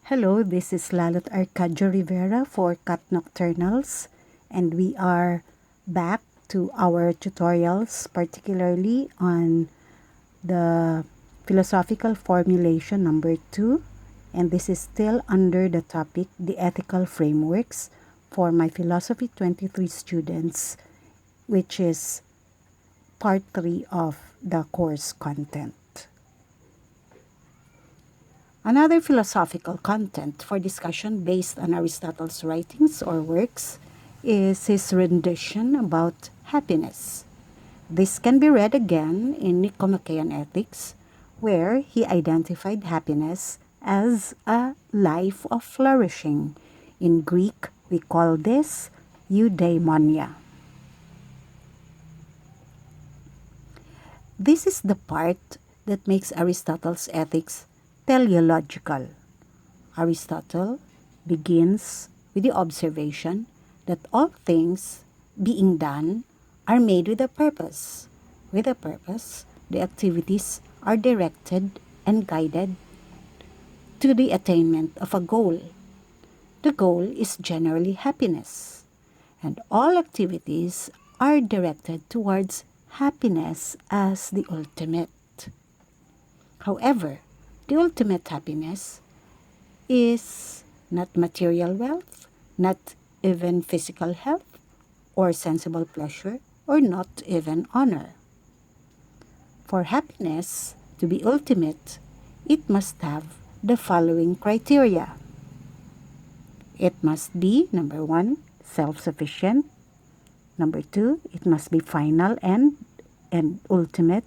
Hello, this is Lalot Arcadio Rivera for Catnocturnals, and we are back to our tutorials, particularly on the philosophical formulation number 2, and this is still under the topic, the ethical frameworks for my Philosophy 23 students, which is part 3 of the course content. Another philosophical content for discussion based on Aristotle's writings or works is his rendition about happiness. This can be read again in Nicomachean Ethics, where he identified happiness as a life of flourishing. In Greek, we call this Eudaimonia. This is the part that makes Aristotle's ethics teleological. Aristotle begins with the observation that all things being done are made with a purpose. With a purpose, the activities are directed and guided to the attainment of a goal. The goal is generally happiness, and all activities are directed towards happiness as the ultimate. However, the ultimate happiness is not material wealth, not even physical health, or sensible pleasure, or not even honor. For happiness to be ultimate, it must have the following criteria. It must be, number 1, self-sufficient. Number 2, it must be final and ultimate.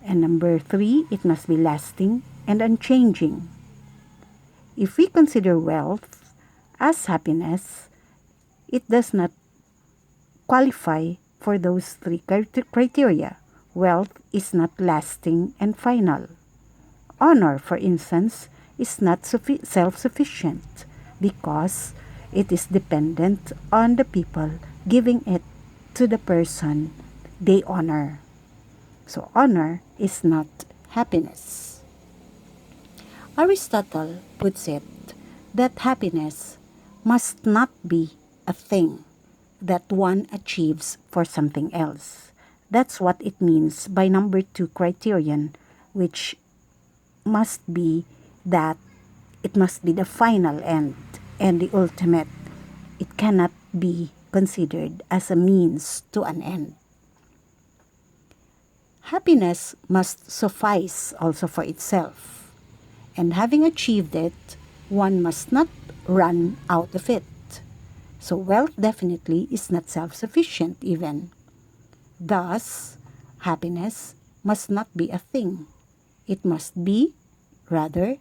And number 3, it must be lasting and unchanging. If we consider wealth as happiness, it does not qualify for those 3 criteria. Wealth is not lasting and final. Honor, for instance, is not self-sufficient because it is dependent on the people giving it to the person they honor. So honor is not happiness. Aristotle puts it that happiness must not be a thing that one achieves for something else. That's what it means by number 2 criterion, which must be that it must be the final end and the ultimate. It cannot be considered as a means to an end. Happiness must suffice also for itself, and having achieved it, one must not run out of it. So wealth definitely is not self-sufficient even. Thus, happiness must not be a thing. It must be, rather,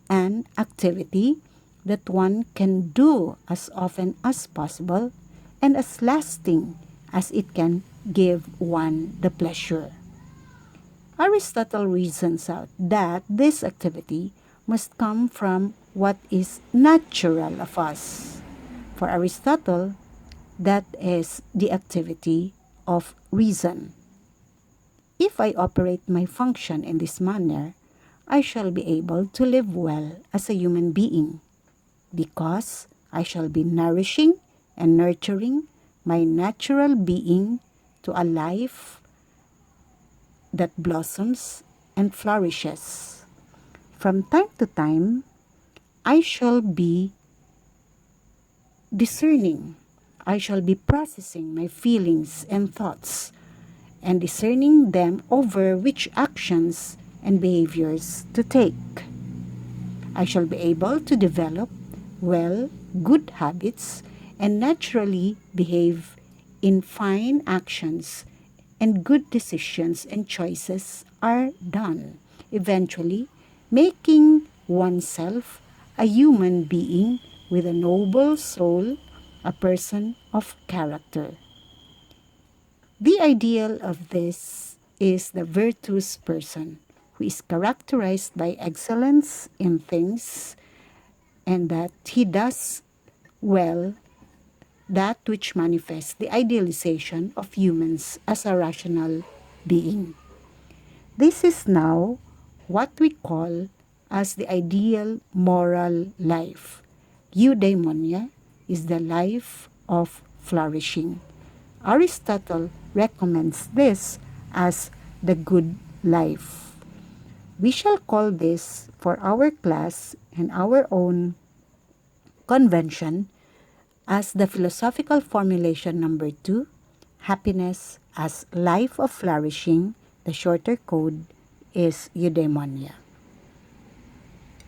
an activity that one can do as often as possible and as lasting as it can give one the pleasure. Aristotle reasons out that this activity must come from what is natural of us. For Aristotle, that is the activity of reason. If I operate my function in this manner, I shall be able to live well as a human being because I shall be nourishing and nurturing my natural being to a life that blossoms and flourishes. From time to time, I shall be discerning. I shall be processing my feelings and thoughts and discerning them over which actions and behaviors to take. I shall be able to develop, good habits and naturally behave in fine actions, and good decisions and choices are done, eventually making oneself a human being with a noble soul, a person of character. The ideal of this is the virtuous person who is characterized by excellence in things and that he does well that which manifests the idealization of humans as a rational being. This is now what we call as the ideal moral life. Eudaimonia is the life of flourishing. Aristotle recommends this as the good life. We shall call this for our class and our own convention as the philosophical formulation number 2, happiness as life of flourishing. The shorter code is eudaimonia.